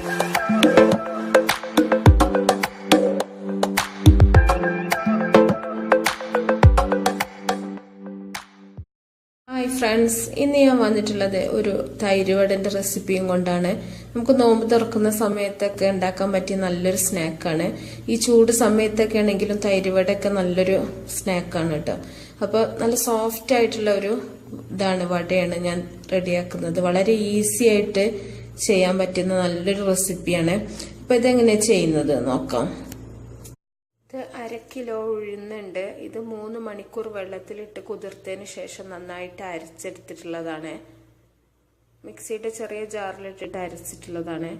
Hi friends, ഇന്ന് ഞാൻ വന്നിട്ടുള്ളത് ഒരു തൈര് വടന്റെ റെസിപ്പിയും കൊണ്ടാണ്. നമുക്ക് നോമ്പ് തുറക്കുന്ന സമയത്തൊക്കെ ഉണ്ടാക്കാൻ പറ്റിയ നല്ലൊരു സ്നാക്കാണ്. ഈ ചൂട് സമയത്തൊക്കെ ആണെങ്കിലും തൈര് വടയൊക്കെ നല്ലൊരു സ്നാക്കാണ് കേട്ടോ. അപ്പോൾ നല്ല സോഫ്റ്റ് ആയിട്ടുള്ള ഒരു വടയാണ് ഞാൻ റെഡിയാക്കുന്നത്. വളരെ ഈസി ആയിട്ട് ചെയ്യാൻ പറ്റുന്ന നല്ലൊരു റെസിപ്പിയാണ്. അപ്പോൾ ഇതെങ്ങനെയാണ് ചെയ്യുന്നത് നോക്കാം. ഇത് 1/2 കിലോ ഉഴുന്നുണ്ട്. ഇത് 3 മണിക്കൂർ വെള്ളത്തിലിട്ട് കുതിർത്തതിന് ശേഷം നന്നായിട്ട് അരച്ചെടുത്തിട്ടുള്ളതാണ്. മിക്സിയുടെ ചെറിയ ജാറിലിട്ടിട്ട് അരച്ചിട്ടുള്ളതാണ്.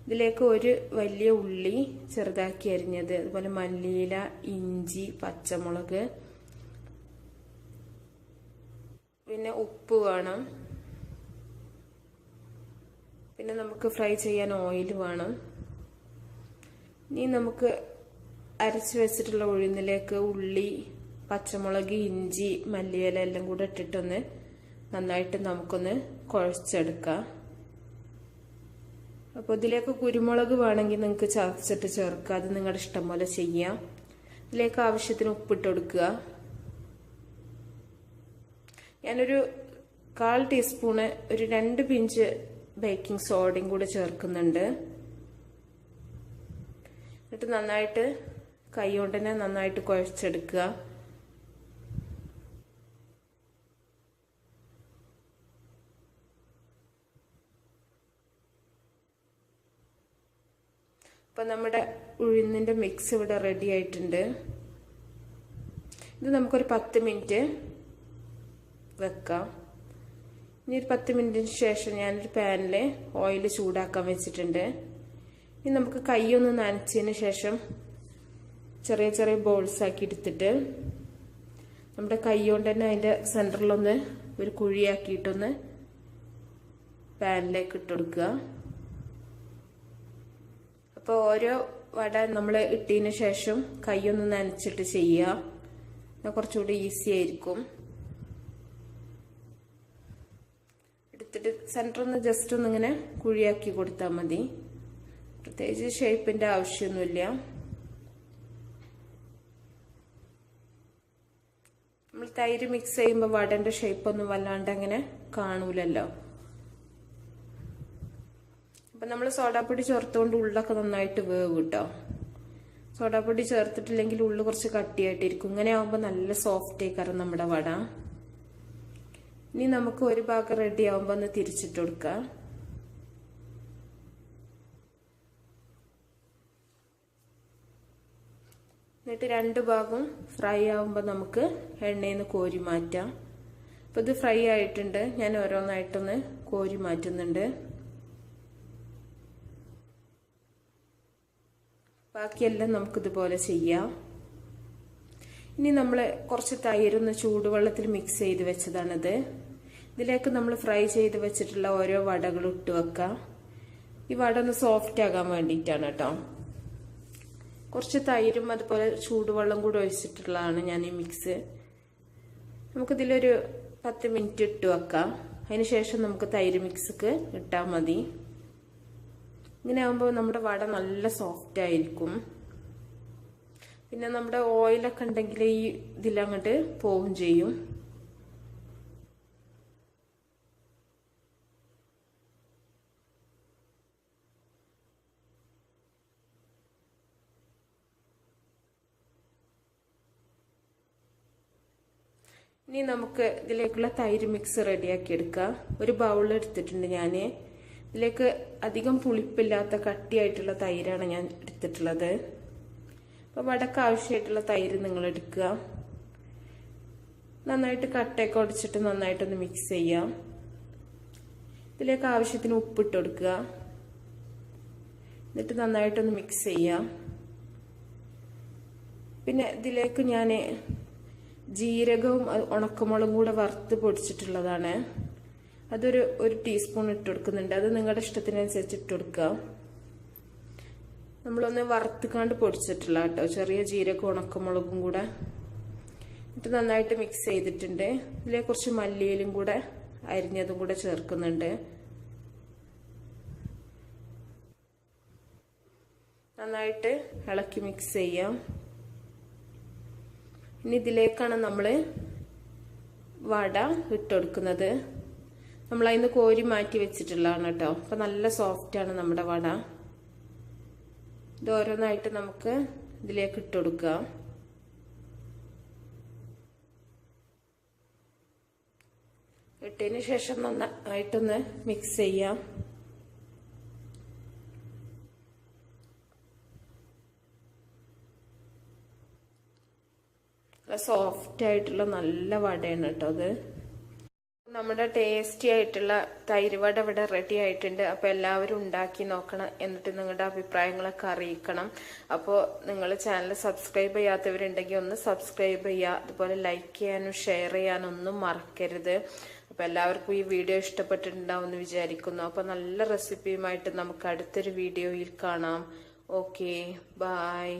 ഇതിലേക്ക് ഒരു വലിയ ഉള്ളി ചെറുതാക്കി അരിഞ്ഞത്, അതുപോലെ മല്ലിയില, ഇഞ്ചി, പച്ചമുളക്, പിന്നെ ഉപ്പ് വേണം. പിന്നെ നമുക്ക് ഫ്രൈ ചെയ്യാൻ ഓയിൽ വേണം. ഇനി നമുക്ക് അരച്ചു വെച്ചിട്ടുള്ള ഉഴുന്നിലേക്ക് ഉള്ളി, പച്ചമുളക്, ഇഞ്ചി, മല്ലിയില എല്ലാം കൂടെ ഇട്ടിട്ടൊന്ന് നന്നായിട്ട് നമുക്കൊന്ന് കുഴച്ചെടുക്കാം. അപ്പോൾ ഇതിലേക്ക് കുരുമുളക് വേണമെങ്കിൽ നിങ്ങൾക്ക് ചതച്ചിട്ട് ചേർക്കുക. അത് നിങ്ങളുടെ ഇഷ്ടം പോലെ ചെയ്യാം. ഇതിലേക്ക് ആവശ്യത്തിന് ഉപ്പിട്ട് കൊടുക്കുക. ഞാനൊരു 1/4 ടീസ്പൂണ്, ഒരു 2 പിഞ്ച് ബേക്കിംഗ് സോഡയും കൂടെ ചേർക്കുന്നുണ്ട്. എന്നിട്ട് നന്നായിട്ട് കൈ കൊണ്ട് തന്നെ നന്നായിട്ട് കുഴച്ചെടുക്കുക. ഇപ്പൊ നമ്മുടെ ഉഴുന്നിന്റെ മിക്സ് ഇവിടെ റെഡി ആയിട്ടുണ്ട്. ഇത് നമുക്കൊരു 10 മിനിറ്റ് വെക്കാം. ഇനി ഒരു 10 മിനിറ്റിന് ശേഷം ഞാനൊരു പാനിൽ ഓയിൽ ചൂടാക്കാൻ വെച്ചിട്ടുണ്ട്. ഇനി നമുക്ക് കൈ ഒന്ന് നനച്ചതിന് ശേഷം ചെറിയ ചെറിയ ബോൾസ് ആക്കി എടുത്തിട്ട് നമ്മുടെ കൈ കൊണ്ട് തന്നെ അതിൻ്റെ സെൻറ്ററിലൊന്ന് ഒരു കുഴിയാക്കിയിട്ടൊന്ന് പാനിലേക്ക് ഇട്ട് കൊടുക്കുക. അപ്പോൾ ഓരോ വട നമ്മൾ ഇട്ടതിന് ശേഷം കൈ ഒന്ന് നനച്ചിട്ട് ചെയ്യുക. എന്നാൽ കുറച്ചുകൂടി ഈസി ആയിരിക്കും. എടുത്തിട്ട് സെൻറ്ററൊന്ന് ജസ്റ്റ് ഒന്നിങ്ങനെ കുഴിയാക്കി കൊടുത്താൽ മതി. പ്രത്യേകിച്ച് ഷേപ്പിൻ്റെ ആവശ്യമൊന്നുമില്ല. നമ്മൾ തൈര് മിക്സ് ചെയ്യുമ്പോൾ വടന്റെ ഷേപ്പൊന്നും വല്ലാണ്ട് അങ്ങനെ കാണൂലല്ലോ. അപ്പം നമ്മൾ സോഡാപ്പൊടി ചേർത്തുകൊണ്ട് ഉള്ളൊക്കെ നന്നായിട്ട് വേവ് കിട്ടോ. സോഡാപ്പൊടി ചേർത്തിട്ടില്ലെങ്കിൽ ഉള്ളു കുറച്ച് കട്ടിയായിട്ടിരിക്കും. ഇങ്ങനെ ആകുമ്പോൾ നല്ല സോഫ്റ്റ് ആയിക്കാരം നമ്മുടെ വട. ഇനി നമുക്ക് ഒരു ഭാഗം റെഡി ആകുമ്പോൾ ഒന്ന് തിരിച്ചിട്ട് കൊടുക്കാം. എന്നിട്ട് 2 ഭാഗം ഫ്രൈ ആകുമ്പോൾ നമുക്ക് എണ്ണയിൽ നിന്ന് കോരി മാറ്റാം. അപ്പോൾ ഇത് ഫ്രൈ ആയിട്ടുണ്ട്. ഞാൻ ഓരോന്നായിട്ടൊന്ന് കോരി മാറ്റുന്നുണ്ട്. ബാക്കിയെല്ലാം നമുക്കിതുപോലെ ചെയ്യാം. ഇനി നമ്മൾ കുറച്ച് തൈരൊന്ന് ചൂടുവെള്ളത്തിൽ മിക്സ് ചെയ്ത് വെച്ചതാണിത്. ഇതിലേക്ക് നമ്മൾ ഫ്രൈ ചെയ്ത് വെച്ചിട്ടുള്ള ഓരോ വടകളും ഇട്ട് വെക്കാം. ഈ വട ഒന്ന് സോഫ്റ്റ് ആകാൻ വേണ്ടിയിട്ടാണ് കേട്ടോ. കുറച്ച് തൈരും അതുപോലെ ചൂടുവെള്ളം കൂടെ ഒഴിച്ചിട്ടുള്ളതാണ് ഞാൻ ഈ മിക്സ്. നമുക്കിതിലൊരു 10 മിനിറ്റ് ഇട്ട് വെക്കാം. അതിന് ശേഷം നമുക്ക് തൈര് മിക്സ്ക്ക് ഇട്ടാൽ മതി. ഇങ്ങനെ ആകുമ്പോൾ നമ്മുടെ വട നല്ല സോഫ്റ്റ് ആയിരിക്കും. പിന്നെ നമ്മുടെ ഓയിലൊക്കെ ഉണ്ടെങ്കിൽ ഈ ഇതിലങ്ങോട്ട് പോവും ചെയ്യും. ഇനി നമുക്ക് ഇതിലേക്കുള്ള തൈര് മിക്സ് റെഡിയാക്കി എടുക്കാം. ഒരു ബൗൾ എടുത്തിട്ടുണ്ട് ഞാൻ. ഇതിലേക്ക് അധികം പുളിപ്പില്ലാത്ത കട്ടിയായിട്ടുള്ള തൈരാണ് ഞാൻ എടുത്തിട്ടുള്ളത്. അപ്പോൾ വടക്ക് ആവശ്യമായിട്ടുള്ള തൈര് നിങ്ങൾ എടുക്കുക. നന്നായിട്ട് കട്ടയൊക്കെ ഒടിച്ചിട്ട് നന്നായിട്ടൊന്ന് മിക്സ് ചെയ്യാം. ഇതിലേക്ക് ആവശ്യത്തിന് ഉപ്പിട്ട് കൊടുക്കുക. എന്നിട്ട് നന്നായിട്ടൊന്ന് മിക്സ് ചെയ്യാം. പിന്നെ ഇതിലേക്ക് ഞാൻ ജീരകവും ഉണക്കമുളകും കൂടെ വറുത്ത് പൊടിച്ചിട്ടുള്ളതാണ്. അതൊരു 1 ടീസ്പൂൺ ഇട്ട് കൊടുക്കുന്നുണ്ട്. അത് നിങ്ങളുടെ ഇഷ്ടത്തിനനുസരിച്ച് ഇട്ട് കൊടുക്കുക. നമ്മളൊന്ന് വറുത്തുകാണ്ട് പൊടിച്ചിട്ടുള്ള കേട്ടോ, ചെറിയ ജീരകവും ഉണക്കമുളകും കൂടെ. എന്നിട്ട് നന്നായിട്ട് മിക്സ് ചെയ്തിട്ടുണ്ട്. ഇതിലേക്ക് കുറച്ച് മല്ലിയിലും കൂടെ അരിഞ്ഞതും കൂടെ ചേർക്കുന്നുണ്ട്. നന്നായിട്ട് ഇളക്കി മിക്സ് ചെയ്യാം. ഇനി ഇതിലേക്കാണ് നമ്മൾ വട ഇട്ടുകൊടുക്കുന്നത്. നമ്മൾ അതിന് കോരി മാറ്റി വെച്ചിട്ടുള്ളതാണ് കേട്ടോ. അപ്പൊ നല്ല സോഫ്റ്റ് ആണ് നമ്മുടെ വട. ഇത് ഓരോന്നായിട്ട് നമുക്ക് ഇതിലേക്ക് ഇട്ടുകൊടുക്കുക. ഇട്ടതിന് ശേഷം നന്നായിട്ടൊന്ന് മിക്സ് ചെയ്യാം. സോഫ്റ്റ് ആയിട്ടുള്ള നല്ല വടയാണ് കേട്ടോ അത്. നമ്മുടെ ടേസ്റ്റി ആയിട്ടുള്ള തൈര് വട ഇവിടെ റെഡി ആയിട്ടുണ്ട്. അപ്പൊ എല്ലാവരും ഉണ്ടാക്കി നോക്കണം. എന്നിട്ട് നിങ്ങളുടെ അഭിപ്രായങ്ങളൊക്കെ അറിയിക്കണം. അപ്പോൾ നിങ്ങൾ ചാനൽ സബ്സ്ക്രൈബ് ചെയ്യാത്തവരുണ്ടെങ്കിൽ ഒന്ന് സബ്സ്ക്രൈബ് ചെയ്യുക. അതുപോലെ ലൈക്ക് ചെയ്യാനും ഷെയർ ചെയ്യാനും ഒന്നും മറക്കരുത്. അപ്പൊ എല്ലാവർക്കും ഈ വീഡിയോ ഇഷ്ടപ്പെട്ടിട്ടുണ്ടാവും എന്ന് വിചാരിക്കുന്നു. അപ്പൊ നല്ല റെസിപ്പിയുമായിട്ട് നമുക്ക് അടുത്തൊരു വീഡിയോയിൽ കാണാം. Okay, by.